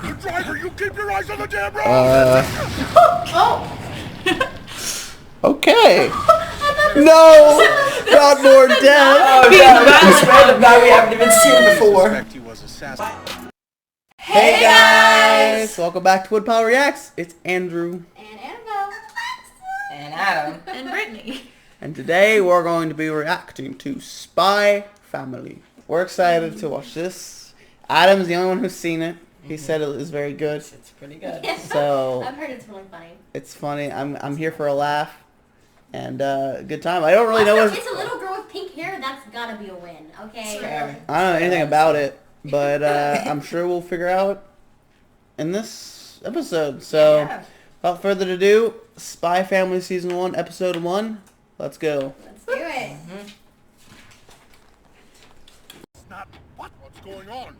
Driver, you keep your eyes on the damn road! Oh! Okay. No! Not more death! Oh no, this random guy we haven't even seen before. He was assassinated. Hey guys! Welcome back to Woodpile Reacts. It's Andrew. And Annabelle. And Adam. And Brittany. And today we're going to be reacting to Spy Family. We're excited to watch this. Adam's the only one who's seen it. He said it is very good. It's pretty good. So I've heard it's really funny. it's funny. I'm here for a laugh and a good time. I don't really know what It's a little girl with pink hair. That's gotta be a win. Okay. Fair. I don't know anything about it, but I'm sure we'll figure out in this episode. So Yeah. without further ado, Spy Family Season 1, Episode 1. Let's go. Let's do it. What's going on?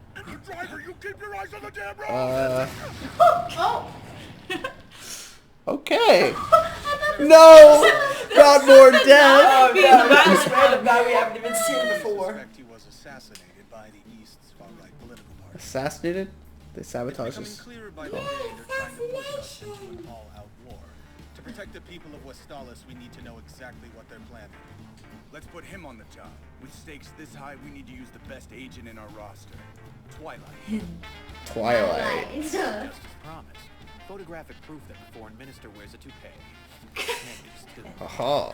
Driver, you keep your eyes on the damn road! Oh! Okay. No! Not more death! Oh no, this random guy we haven't even seen before. He was assassinated by the East's far-right political party. Assassinated? They sabotage Becoming us. clearer by the day they're trying to push us into an all-out war. To protect the people of Westalis, we need to know exactly what they're planning. Let's put him on the job. With stakes this high, we need to use the best agent in our roster. Twilight. Twilight. Nice. Just as promised. Photographic proof that the foreign minister wears a toupee. Thanks to Aha.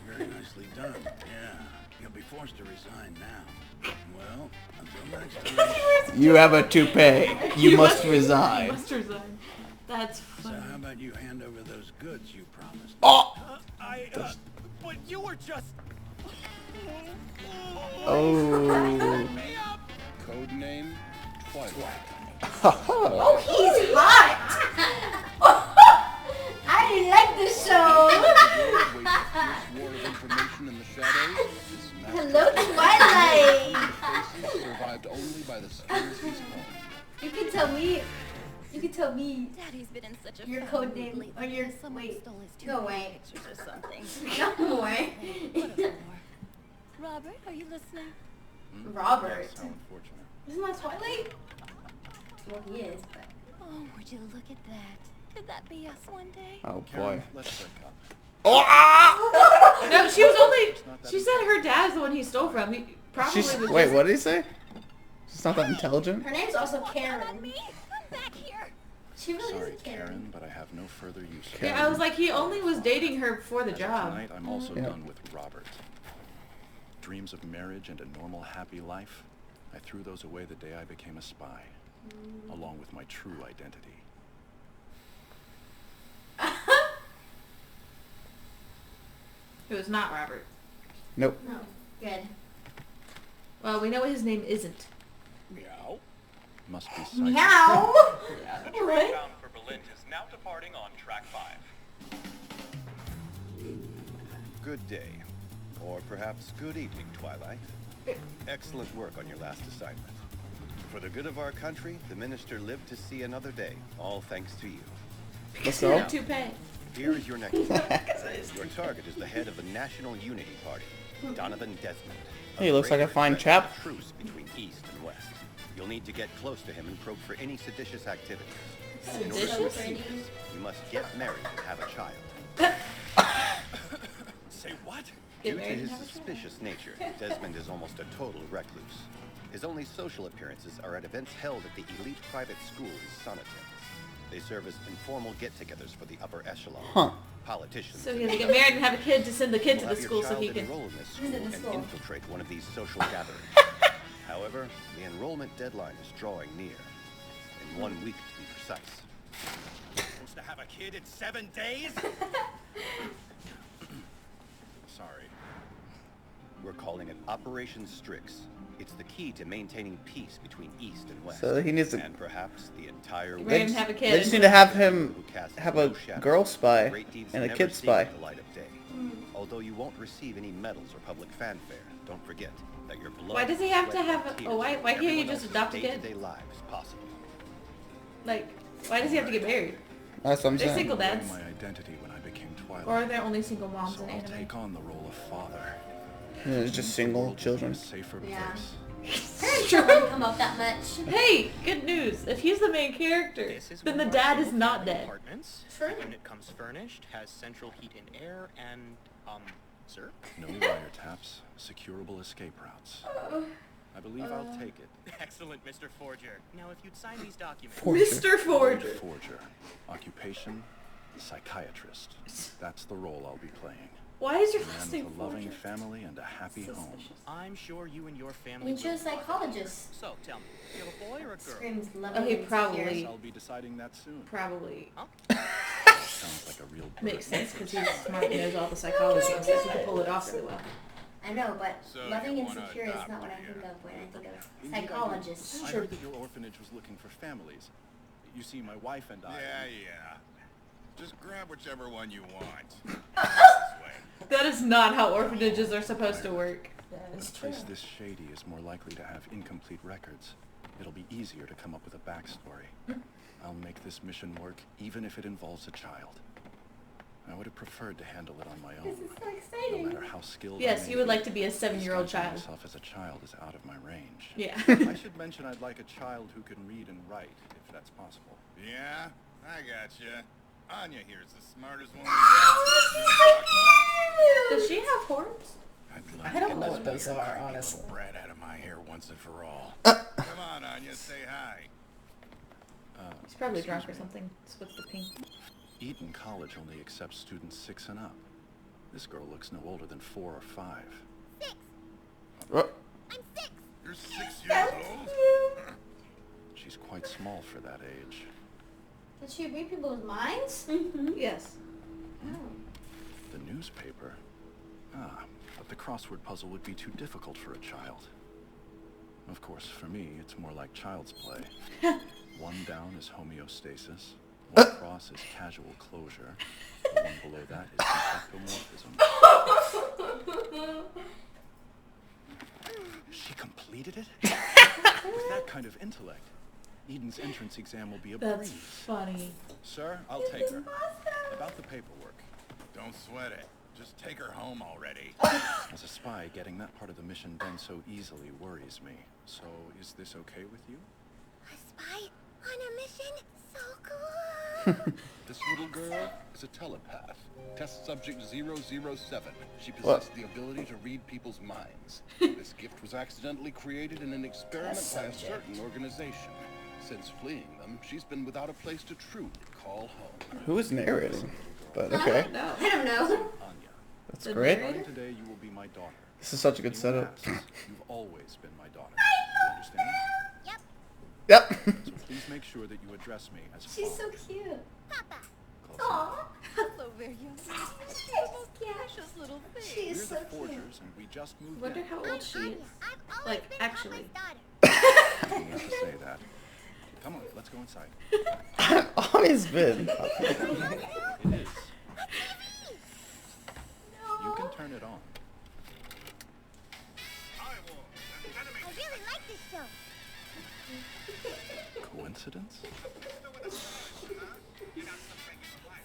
Very nicely done. Yeah. He'll be forced to resign now. Well, until next time. You have a toupee. You must resign. You must resign. That's So funny. how about you hand over those goods you promised? Oh! But you were just... Oh. Code name, Twilight. Oh, he's hot! I didn't like this show! War of information in the shadows. Hello, Twilight! Faces survived only by the skills he's honed. You can tell me. You can tell me. Daddy's been in such a Your funk code name lately or your- because someone wait, stole his go two away. pictures or something. No more. What a bore. Robert, are you listening? Robert. How unfortunate. Isn't that Twilight? Well, he is, but. Oh, would you look at that? Could that be us one day? Oh boy. Karen, let's break up. No, she was only. She said her dad's the one he stole from. He probably She's, was wait, just- what did he say? She's not that intelligent? Her name's also Not Karen. me. I'm back here. She really Sorry, is a Karen. Karen, but I have no further use for Yeah, I was like, he only was dating her for the As of job. Tonight, I'm also Yeah. done with Robert. Dreams of marriage and a normal, happy life, I threw those away the day I became a spy, along with my true identity. It was not Robert. Nope. No. Good. Well, we know what his name isn't. Meow. Must be psychic. Meow! The train What? bound for Berlin is now departing on track 5. Good day. Or perhaps good evening, Twilight. Excellent work on your last assignment. For the good of our country, the minister lived to see another day, all thanks to you. Let's go. Toupee. Here is your next task. Your target is the head of the National Unity Party, Donovan Desmond. He looks like a greater fine threat chap. to the truce between East and West. You'll need to get close to him and probe for any seditious activities. In order to Seditious? achieve this, you must get married and have a child. Say what? Get Due to married and his have a child? suspicious nature, Desmond is almost a total recluse. His only social appearances are at events held at the elite private school Sonatins. They serve as informal get-togethers for the upper echelon. Huh. Politicians. So he has to get married and have a kid to send the kid to will the have your school so child he can. enroll in this school Visit the and school. infiltrate one of these social gatherings. However, the enrollment deadline is drawing near. In 1 week, to be precise. Supposed to have a kid in 7 days? Sorry. We're calling it Operation Strix. It's the key to maintaining peace between East and West. So he needs to. and perhaps the entire Marry They him and just, have a kid. they just need to have him who casts have no a shadow. girl spy Great deeds and a never kid see spy. the light of day. Although you won't receive any medals or public fanfare, don't forget that your blood. Why does he have to sweat, have and a tears wife? Why make can't he everyone just else's adopt a kid? day-to-day lives possible. Like, why does he have to get married? That's what I'm They're saying. single dads. My identity when I became Twilight. Or are there only single moms so in I'll anime? take on the role of father. Yeah, it's just The single world will be children. a safer Yeah. place. Parents don't let him come up that much. Hey, good news. If he's the main character, This is then one the of our dad is single not family dead. Apartments. True. The unit comes furnished, has central heat and air, and sir? No wiretaps, securable escape routes. I believe I'll take it. Excellent, Mr. Forger. Now, if you'd sign these documents. Mr. Forger. Forger. Occupation, psychiatrist. That's the role I'll be playing. Why is your A man last with name a loving Forger? family and a happy home. I'm sure you and your I family. mean, you're a will love it. psychologist. So, tell me, do you have a boy or a girl? Screams loving Okay, and probably. secure. I'll be deciding that soon. Probably. Sounds like a real Makes burden. sense because he's smart and knows all the psychology and stuff. He can pull it off really well. I know, but So loving you and wanna secure is adopt not what I her, think yeah? of when I think of Indeed, I do. psychologist. I heard that your orphanage was looking for families. You see, my wife and I... Yeah. Just grab whichever one you want. This way. That is not how orphanages are supposed to work. That A is true. place this shady is more likely to have incomplete records. It'll be easier to come up with a backstory. I'll make this mission work, even if it involves a child. I would have preferred to handle it on my This own. is so No exciting. matter how skilled I Yes, may you would be, like to be a 7-year-old disguising child. myself as a child is out of my range. Yeah. I should mention I'd like a child who can read and write, if that's possible. Yeah, I gotcha. Anya here's the smartest one. Does she have horns? I don't know what those are, honestly. Brat out of my hair once and for all. Uh. Come on, Anya, say hi. She's probably Excuse drunk or me. something. Just with the pink. Eton College only accepts students 6 and up. This girl looks no older than 4 or 5. What? You're 6 years old? She's quite small for that age. Did she read people's minds? Mm-hmm. Yes. The newspaper? Ah, but the crossword puzzle would be too difficult for a child. Of course, for me, it's more like child's play. One down is homeostasis, one across is casual closure, the one below that is ectomorphism. She completed it? With that kind of intellect, Eden's entrance exam will be a That's breeze. funny. Sir, I'll take her. About the paperwork. Don't sweat it. Just take her home already. As a spy, getting that part of the mission done so easily worries me. So, is this okay with you? A spy on a mission? So cool! This little girl is a telepath. Test subject 007. She What? possessed the ability to read people's minds. This gift was accidentally created in an experiment Test by a subject. certain organization. Since fleeing them, she's been without a place to truly call home. Who is narrating? But okay, No. I don't know. Anya, that's The great. narrator? starting today you will be my daughter. This is such a good Anyone setup. asks, you've always been my daughter. You understand? Yep. So please make sure that you address me as She's father. so cute. Papa! Close Aww. Hello there, young lady. She's You're the most cute. precious little thing. She We're is the so cute. Forgers, and we just moved Wonder in. how I'm old she Anya. is. I've always Like, been actually. Papa's I daughter. didn't mean to say that. Come on, let's go inside. Always been. It is. You can turn it on. I really like this show. Coincidence?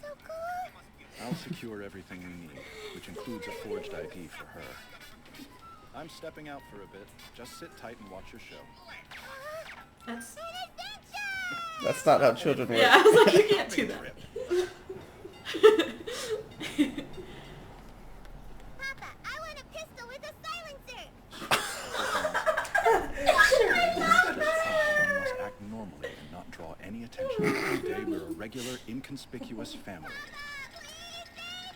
So cool. I'll secure everything we need, which includes a forged ID for her. I'm stepping out for a bit. Just sit tight and watch your show. That's. An adventure! That's not how children work. Yeah, I was like, you can't do that. Papa, I want a pistol with a silencer. One must act normally and not draw any attention. Today we're a regular, inconspicuous family.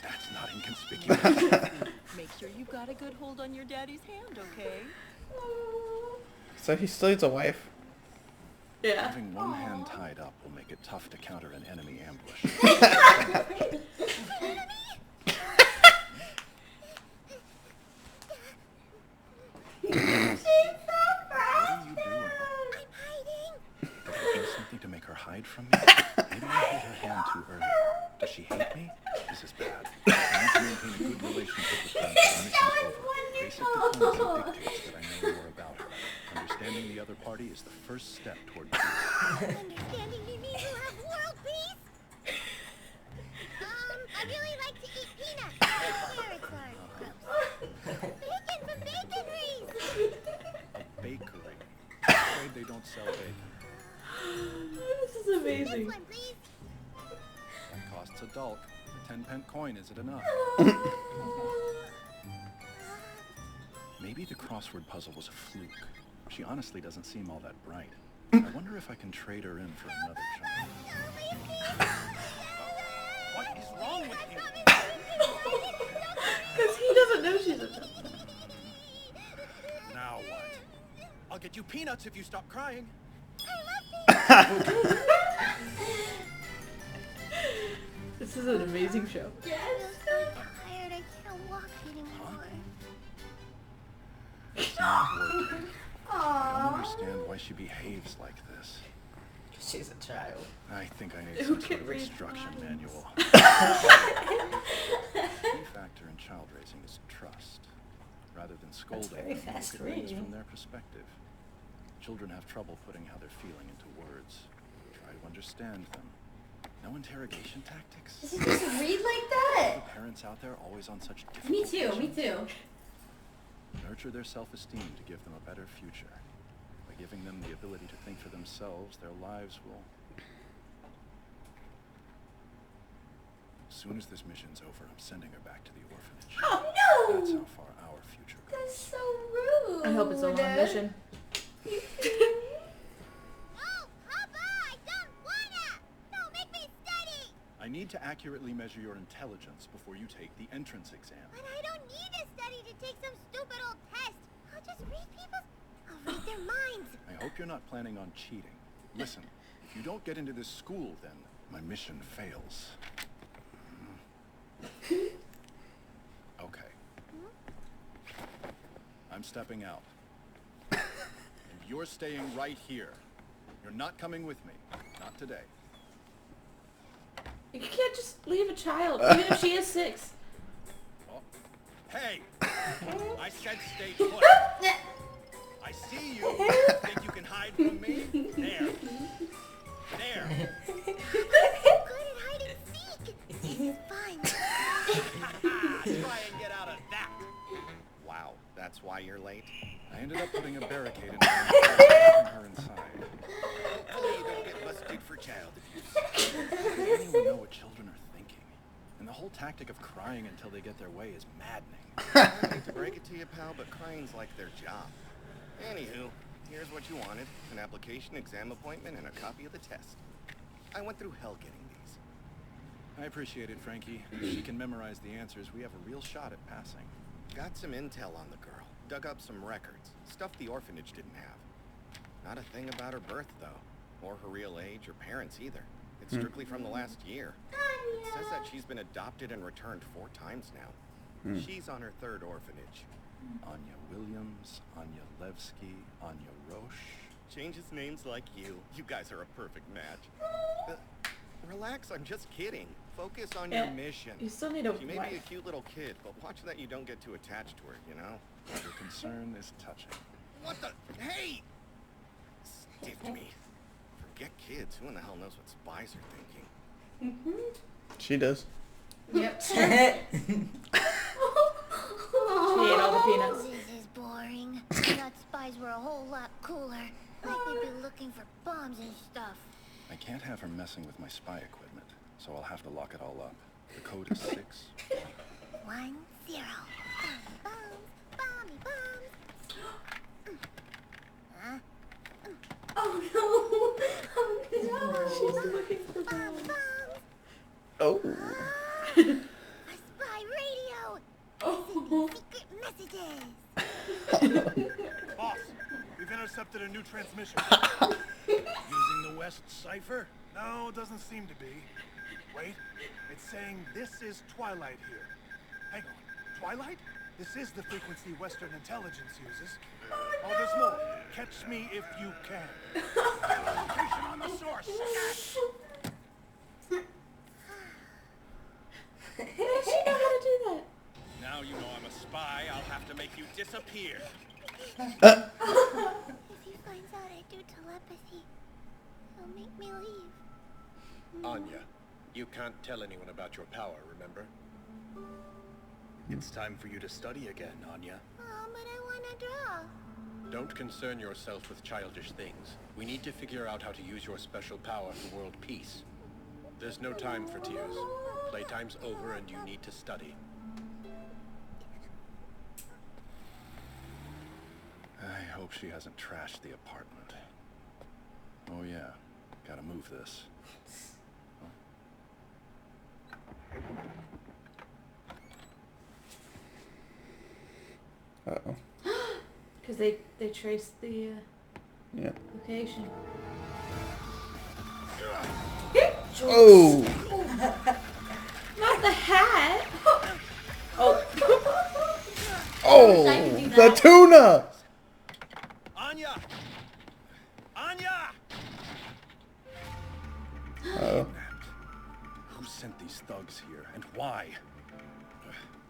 That's not inconspicuous. Make sure you've got a good hold on your daddy's hand, okay? So he still needs a wife. Yeah. Having one hand tied up will make it tough to counter an enemy ambush. What are you doing? I'm hiding. Did I do something to make her hide from me? Maybe I hit her hand too early. Does she hate me? This is bad. I need to maintain a good relationship with her until the mission's over. Basic diplomacy dictates that I know more about her. Understanding the other party is the first step toward peace. Understanding you mean we'll have world peace? I really like to eat peanuts. Carrots are gross. Bacon from bakeries! A bakery. they don't sell bacon. This is amazing. One, please. Costs a dolk. A 10-pence coin, is it enough? Maybe the crossword puzzle was a fluke. She honestly doesn't seem all that bright. I wonder if I can trade her in for another child. What is wrong with you? Because he doesn't know she's a child. Now what? I'll get you peanuts if you stop crying. This is an amazing show. I'm so tired. I can't walk anymore. It's not working. I don't Aww. understand why she behaves like this. She's a child. I think I need Who some can sort of read instruction lines? manual. The key factor in child raising is trust. Rather than scolding very them, fast look at things reading. from their perspective. Children have trouble putting how they're feeling into words. Try to understand them. No interrogation tactics. Does he just read like that? The parents out there always on such difficult Me too, me missions. too. Nurture their self-esteem to give them a better future. By giving them the ability to think for themselves, their lives will... As soon as this mission's over, I'm sending her back to the orphanage. Oh That's no! how far our future goes. That's so rude. I hope it's a long mission. Oh, Papa, I don't wanna. No, make me study. I need to accurately measure your intelligence before you take the entrance exam. But I don't need to study to take some stupid old test. I'll just read people's. I'll read their minds. I hope you're not planning on cheating. Listen, if you don't get into this school, then my mission fails. Okay. I'm stepping out. And you're staying right here. You're not coming with me. Not today. You can't just leave a child, even if she is 6. Oh. Hey! I said stay put. I see you. Think you can hide from me? There. There. Good at hide and seek. This is fun. Try and get out of that. Wow, that's why you're late? I ended up putting a barricade in her and locking her inside. Hopefully you don't get busted for child abuse. I don't even know what children are thinking. And the whole tactic of crying until they get their way is maddening. I hate to break it to you, pal, but crying's like their job. Anywho, here's what you wanted. An application, exam appointment, and a copy of the test. I went through hell getting these. I appreciate it, Frankie. If she can memorize the answers, we have a real shot at passing. Got some intel on the girl. Dug up some records. Stuff the orphanage didn't have. Not a thing about her birth, though. Or her real age or parents either. It's strictly from the last year. It says that she's been adopted and returned 4 times now. She's on her 3rd orphanage. Anya Williams, Anya Levsky, Anya Roche. Changes names like you. You guys are a perfect match. Relax, I'm just kidding. Focus on your Yeah, mission. You still need a She may be a wife. cute little kid, but watch that you don't get too attached to her, you know? Your concern is touching. What the? Hey! Stiffed me. Forget kids. Who in the hell knows what spies are thinking? She does. Yep. She ate all the peanuts. This is boring. I thought spies were a whole lot cooler. Like they'd be looking for bombs and stuff. I can't have her messing with my spy equipment, so I'll have to lock it all up. The code is 6. 1, 0. Bombs, bomby bombs. Huh? Oh no! Oh no! She's looking for Bomb bombs. bombs. Oh. A spy radio. Oh. Secret messages. Boss, we've intercepted a new transmission. Using the West cipher? No, it doesn't seem to be. Wait, it's saying this is Twilight here. Hang on, Twilight? This is the frequency Western intelligence uses. Oh, there's more. Catch me if you can. Location on the source. How does she know how to do that? Now you know I'm a spy, I'll have to make you disappear. If he finds out I do telepathy, he'll make me leave. Anya, you can't tell anyone about your power, remember? It's time for you to study again, Anya. Oh, but I want to draw. Don't concern yourself with childish things. We need to figure out how to use your special power for world peace. There's no time for tears. Playtime's over and you need to study. I hope she hasn't trashed the apartment. Oh yeah, gotta move this. Uh-oh. Because they traced the Yep. location. Oh! Not the hat! Oh. Oh! I can do The that. tuna! Anya! Anya! Uh-oh. Who sent these thugs here, and why?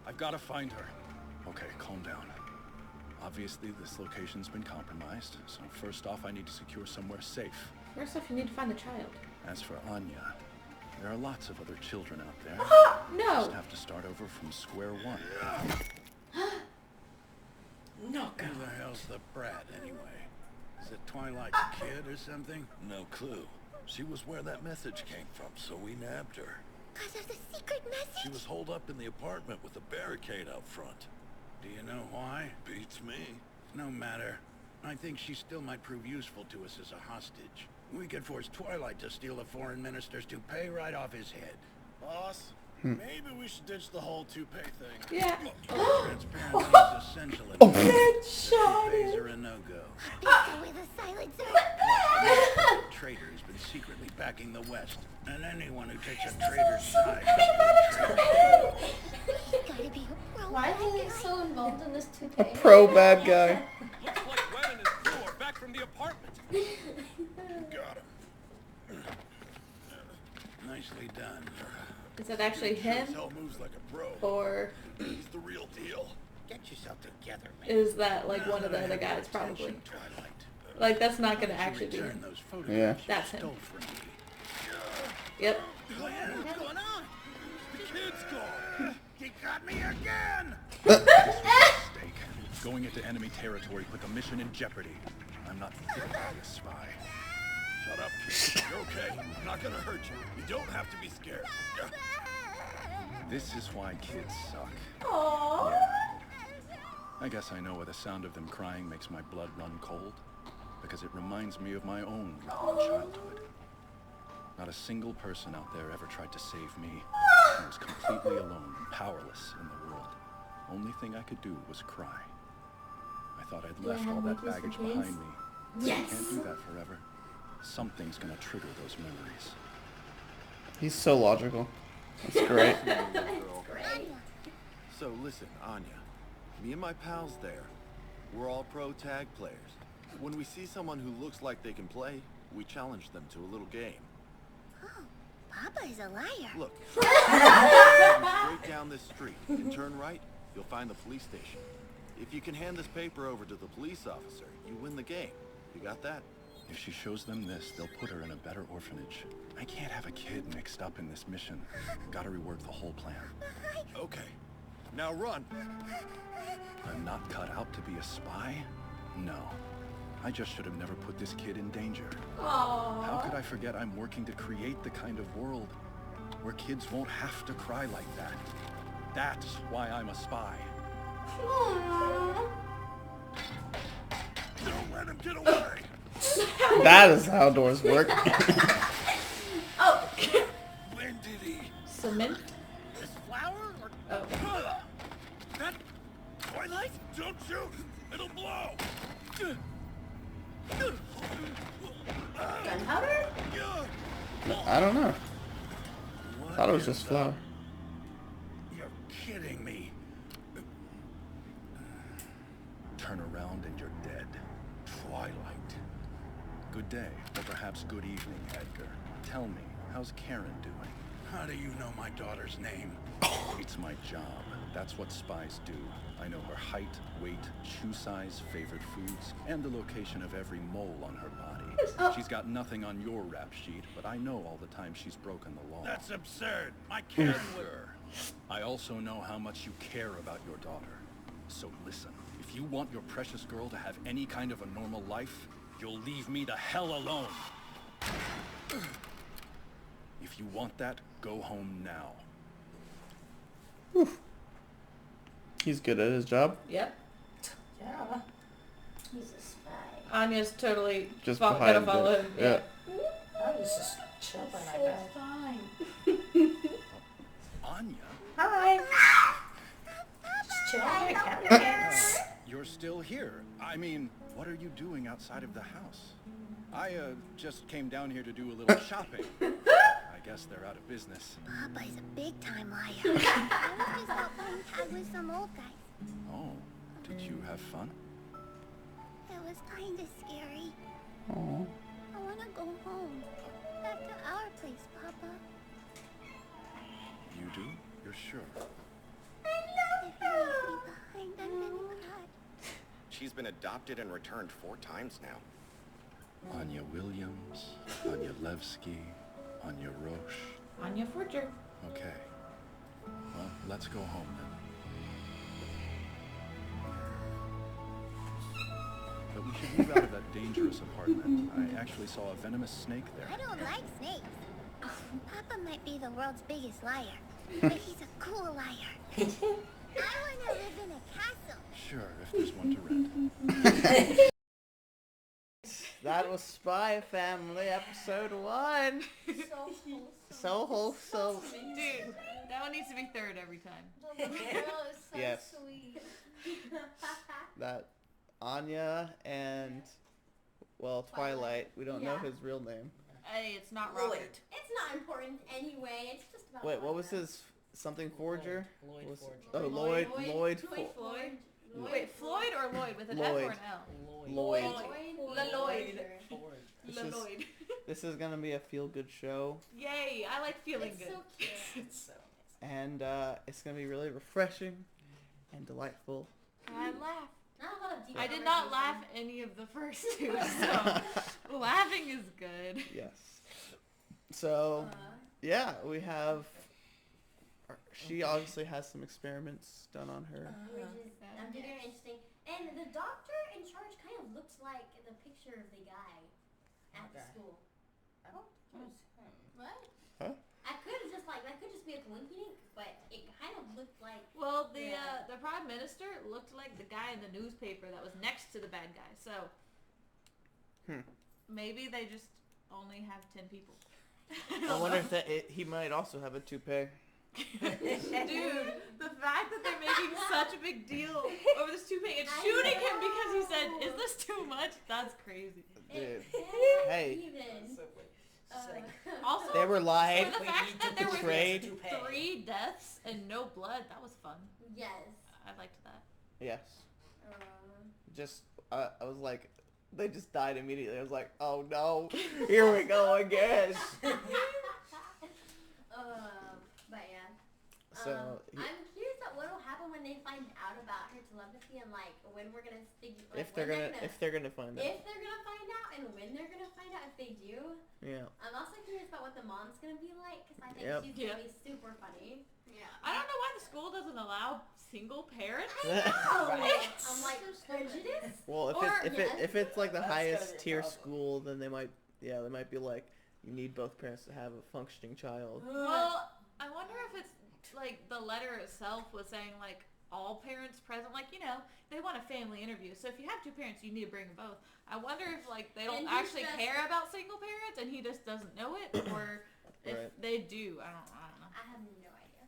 I've gotta find her. Okay, calm down. Obviously, this location's been compromised, so first off, I need to secure somewhere safe. First off, you need to find the child. As for Anya, there are lots of other children out there. No! Just have to start over from square one. Knock Who the hell's the brat, anyway? Is it Twilight's kid or something? No clue. She was where that message came from, so we nabbed her. Cause of the secret message? She was holed up in the apartment with a barricade out front. Do you know why? Beats me. No matter. I think she still might prove useful to us as a hostage. We could force Twilight to steal the foreign minister's toupee right off his head. Boss, maybe we should ditch the whole toupee thing. Yeah. Transparency is essential in this. Shot Toupees are a no-go. Go with a silencer. Traitor has been secretly backing the West, and anyone who takes a traitor's side is a traitor. Gotta be a pro. Why is he so involved in this A toupee? pro bad guy. Looks like Webb and his crew are back from the apartment. Got him. Nicely done. Is that actually him? Hell moves like a pro. Or He's the real deal. Get yourself together, man. is that like one of the other guys probably? Attention, Twilight. Like that's not gonna actually be Return him. those photographs That's you him. stole from me. Yep. What's going on? The kid's gone. He got me again! Mistake. Going into enemy territory put the mission in jeopardy. I'm not fit to be a spy. Shut up, kid. You're okay. I'm not gonna hurt you. You don't have to be scared. This is why kids suck. Aww. Yeah. I guess I know why the sound of them crying makes my blood run cold. Because it reminds me of my own rotten childhood. Not a single person out there ever tried to save me. I was completely alone and powerless in the world. Only thing I could do was cry. I thought I'd left all that baggage behind me. Yes. I can't do that forever. Something's gonna trigger those memories. He's so logical. That's great. So listen, Anya. Me and my pals there, we're all pro tag players. When we see someone who looks like they can play, we challenge them to a little game. Oh, Papa is a liar. Look, straight down this street and turn right, you'll find the police station. If you can hand this paper over to the police officer, you win the game. You got that? If she shows them this, they'll put her in a better orphanage. I can't have a kid mixed up in this mission. Gotta rework the whole plan. Okay. Now run. I'm not cut out to be a spy? No. I just should have never put this kid in danger. How could I forget I'm working to create the kind of world where kids won't have to cry like that? That's why I'm a spy. Don't let him get away. That is how doors work. Oh. When did he? Cement? This flower or? Oh. That Twilight? Don't shoot. It'll blow. Gunpowder? I don't know. Thought it was just flour. You're kidding me. Turn around and you're dead. Twilight. Good day, or perhaps good evening, Edgar. Tell me, how's Karen doing? How do you know my daughter's name? It's my job. That's what spies do. I know her height, weight, shoe size, favorite foods, and the location of every mole on her body. She's got nothing on your rap sheet, but I know all the time she's broken the law. That's absurd. My Karen would... I also know how much you care about your daughter. So listen, if If you want your precious girl to have any kind of a normal life, you'll leave me the hell alone. If you want that, go home now. He's good at his job. Yep. Yeah. He's a spy. Anya's totally Just gonna behind follow it. him. Yeah. I was just chilling, I So bet. fine. Anya, Hi. Just chilling on the couch. you're still here. I mean, what are you doing outside of the house? I, just came down here to do a little shopping. I guess they're out of business. Papa is a big-time liar. I was just out playing tag with some old guys. Oh, did you have fun? It was kinda scary. Aw. I wanna go home. Back to our place, Papa. You do? You're sure? If you leave me behind, I'm gonna cry. She's been adopted and returned 4 times now. Anya Williams, Anya Levsky, Anya Roche. Anya Forger. Okay. Well, let's go home then. But we should move out of that dangerous apartment. I actually saw a venomous snake there. I don't like snakes. Papa might be the world's biggest liar, but he's a cool liar. I wanna live in a castle. Sure, if there's one to rent. That was Spy Family episode 1. So wholesome. So wholesome. Dude, that one needs to be third every time. The little girl is so Yes. sweet. That Anya and, well, Twilight. We don't know Yeah. his real name. Hey, it's not Lloyd. Robert. It's not important anyway. It's just about. Wait, what was Anya. his something Forger? Lloyd Was- Forger. Oh, Lloyd. Lloyd. Floyd? Wait, Floyd or Lloyd with an F or Lloyd. an L? Lloyd. Lloyd. Ford. This is- Lloyd. This is gonna be a feel-good show, Yay, I like feeling It's good. so cute. It's so and it's gonna be really refreshing and delightful. I laugh. Not a lot of deep I did not conversation. laugh any of the first two, so laughing is good. Yes. So, yeah, we have. She obviously has some experiments done on her. Which is very interesting. And the doctor in charge kind of looks like the picture of the guy at the Okay. school. I don't think it was him. What? Huh? I could have just like that could just be a coincidence, but it kind of looked like. Well, the Yeah. the prime minister looked like the guy in the newspaper that was next to the bad guy. So maybe they just only have 10 people. I wonder if he might also have a toupee. Dude, the fact that they're making such a big deal over this toupee and shooting him because he said, "Is this too much?" That's crazy. Dude. Hey. Hey. Even. Also, They were lied, for the fact that there were betrayed. 3 deaths and no blood, that was fun. Yes. I liked that. Yes. Just, I was like, they just died immediately. I was like, oh no, here we go again. But yeah. So, I'm curious at what will happen when they find out about her telepathy and like when we're gonna figure. Like, if they're gonna find out. If they're gonna find out and when they're gonna find out if they do. Yeah. I'm also curious about what the mom's gonna be like because I think Yep. she's gonna be super funny. Yeah. I don't know why the school doesn't allow single parents. I'm like prejudice. Well, if it's like the That's highest gonna be a tier problem. school, then they might be like, you need both parents to have a functioning child. Well, I wonder if it's like the letter itself was saying like all parents present, like, you know, they want a family interview. So if you have 2 parents, you need to bring them both. I wonder if like they don't And he's actually just- care about single parents and he just doesn't know it, or if Right. they do. I don't know. I have no idea.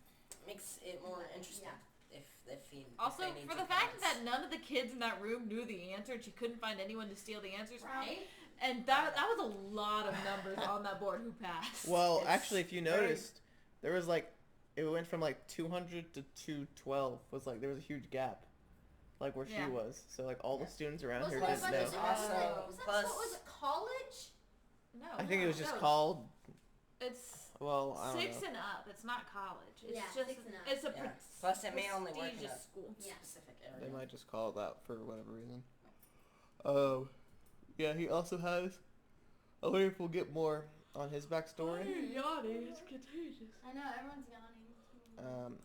Makes it more interesting Yeah. if he. Also, if they need for to the fact parents. that none of the kids in that room knew the answer, and she couldn't find anyone to steal the answers from, Right? and that was a lot of numbers on that board who passed. Well, It's actually, if you very- noticed, there was like, it went from like 200 to 212. Was like there was a huge gap, like where Yeah. she was. So like all the students around her Was didn't that know. was that Plus- what was it, college? No, I think it was just no, called. It's Well, I don't 6 know. and up. It's not college. It's Yeah, just 6 and up. it's a Yeah. Plus, it may only work in prestigious a school. Yeah. specific They area. might just call it that for whatever reason. Yeah, he also has. I wonder if we'll get more on his backstory. Yawning, it's contagious. I know everyone's yawning.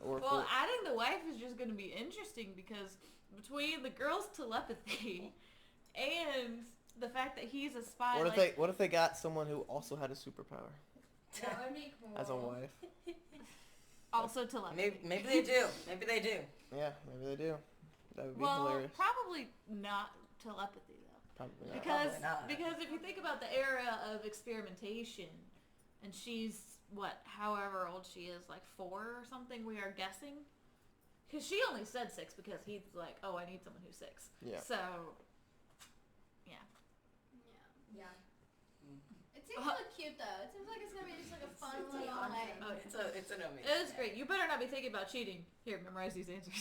Well, adding the wife is just going to be interesting because between the girl's telepathy and the fact that he's a spy, What if they got someone who also had a superpower That would be cool. as a wife? also telepathy. Maybe they do. Maybe they do. Yeah, maybe they do. That would be Well, hilarious. probably not telepathy though. Probably not. Probably not. Because if you think about the era of experimentation, and she's however old she is, like 4 or something, we are guessing. Because she only said 6 because he's like, oh, I need someone who's 6. Yeah. So, yeah. Yeah. It seems so cute though. It seems like it's gonna be just like a fun little like. Oh, it's an amazing. It is great. You better not be thinking about cheating. Here, memorize these answers.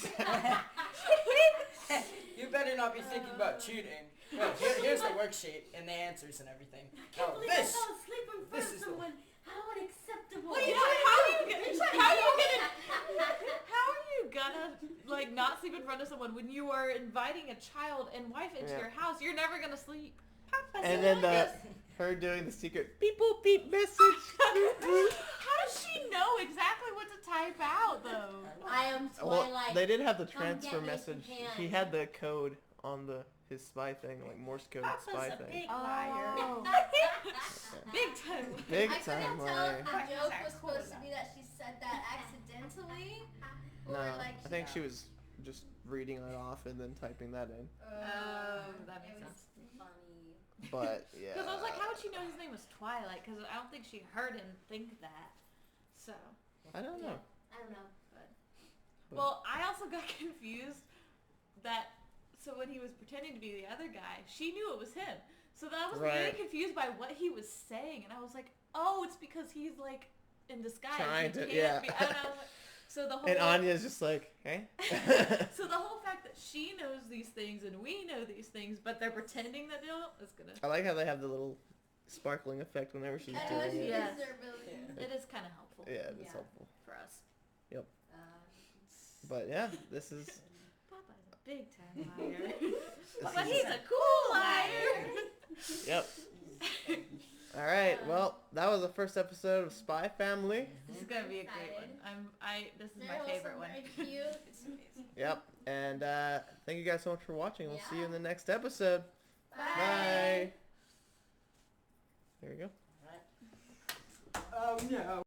You better not be thinking about cheating. Well, here's the worksheet and the answers and everything. I can't believe I fell asleep in front of is the- someone. How unacceptable. How are you gonna like not sleep in front of someone when you are inviting a child and wife into Yeah. your house? You're never gonna sleep. And then her doing the secret beep boop beep message. How does she know exactly what to type out though? I am Well, Twilight. they did have the Come transfer get me message. if you can. He had the code on his spy thing, like Morse code spy thing. Oh. Big time. Big I time couldn't tell liar. if the joke was supposed to be that she said that accidentally, or No, like I think she was just reading it off and then typing that in. That makes It was sense. funny. But yeah. Because I was like, how would she know his name was Twilight? Because I don't think she heard him think that. So. I don't know. I don't know. Well, I also got confused that, so when he was pretending to be the other guy, she knew it was him. So that I was Right. really confused by what he was saying. And I was like, oh, it's because he's like in disguise. Trying He to- can't yeah. be- and I was like, so the whole And Anya's just like, hey? so the whole fact that she knows these things and we know these things, but they're pretending that they don't, is gonna. I like how they have the little sparkling effect whenever she's I doing know she it. Yeah. is their ability. It is kind of helpful. Yeah, it's helpful. For us. Yep. But yeah, this is... Papa's a big time liar. But he's a cool liar. Yep. Alright, well, that was the first episode of Spy Family. This is gonna be a great one. This is my favorite one. Very cute. It's amazing. Yep. And thank you guys so much for watching. We'll see you in the next episode. Bye. There you go. Oh no.